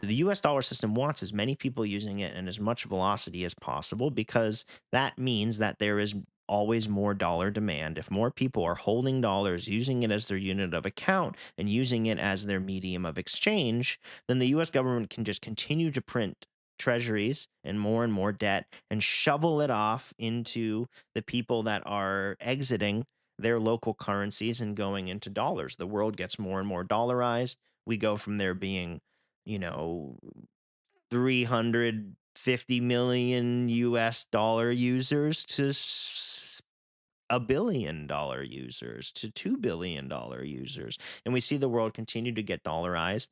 the US dollar system wants as many people using it and as much velocity as possible because that means that there is always more dollar demand. If more people are holding dollars, using it as their unit of account, and using it as their medium of exchange, then the US government can just continue to print treasuries and more debt and shovel it off into the people that are exiting their local currencies and going into dollars. The world gets more and more dollarized. We go from there being, you know, 350 million US dollar users to $1 billion users to $2 billion users. And we see the world continue to get dollarized,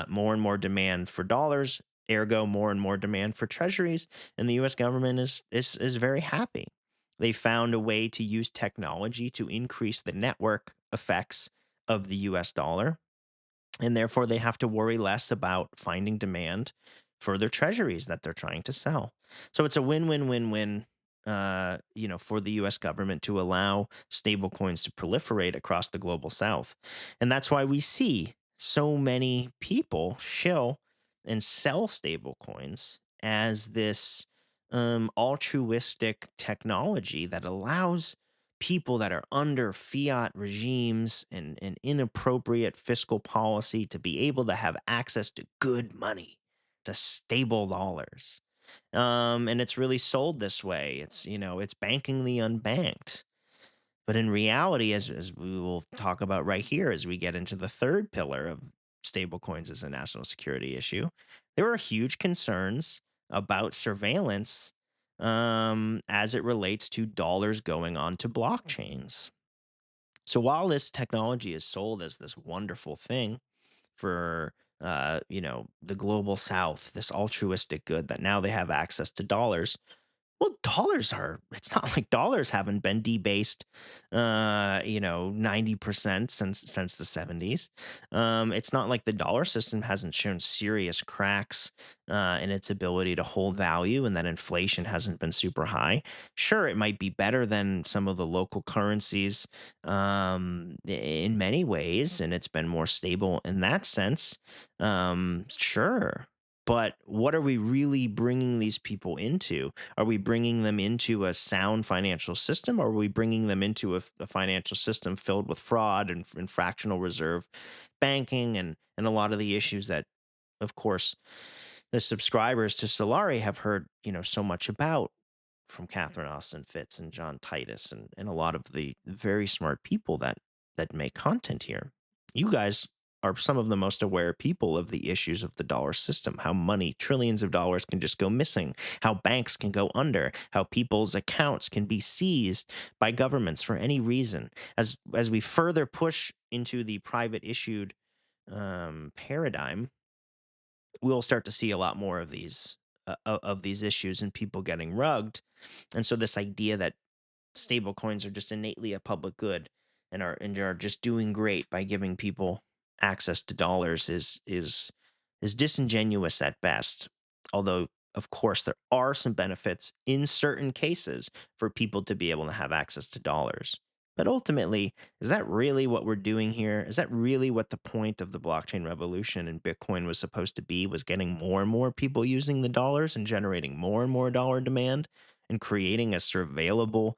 more and more demand for dollars, ergo more and more demand for treasuries. And the US government is very happy. They found a way to use technology to increase the network effects of the US dollar, and therefore they have to worry less about finding demand for their treasuries that they're trying to sell. So it's a win-win-win-win, for the U.S. government to allow stablecoins to proliferate across the global South, and that's why we see so many people shill and sell stablecoins as this altruistic technology that allows people that are under fiat regimes and inappropriate fiscal policy to be able to have access to good money, to stable dollars. And it's really sold this way. It's banking the unbanked. But in reality, as we will talk about right here, as we get into the third pillar of stablecoins as a national security issue, there are huge concerns about surveillance as it relates to dollars going onto blockchains. So while this technology is sold as this wonderful thing for the global South, this altruistic good that now they have access to dollars, well, it's not like dollars haven't been debased, 90% since the 70s. It's not like the dollar system hasn't shown serious cracks in its ability to hold value and that inflation hasn't been super high. Sure, it might be better than some of the local currencies in many ways, and it's been more stable in that sense. Sure. But what are we really bringing these people into? Are we bringing them into a sound financial system, or are we bringing them into a financial system filled with fraud and fractional reserve banking and a lot of the issues that, of course, the subscribers to Solari have heard, so much about from Catherine Austin Fitz and John Titus and a lot of the very smart people that make content here. You guys are some of the most aware people of the issues of the dollar system, how money, trillions of dollars can just go missing, how banks can go under, how people's accounts can be seized by governments for any reason. As we further push into the private issued paradigm, we'll start to see a lot more of these issues and people getting rugged. And so this idea that stable coins are just innately a public good and are just doing great by giving people access to dollars is disingenuous at best. Although, of course, there are some benefits in certain cases for people to be able to have access to dollars. But ultimately, is that really what we're doing here? Is that really what the point of the blockchain revolution and Bitcoin was supposed to be? Was getting more and more people using the dollars and generating more and more dollar demand and creating a surveillable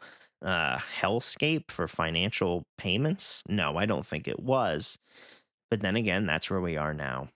hellscape for financial payments? No, I don't think it was. But then again, that's where we are now.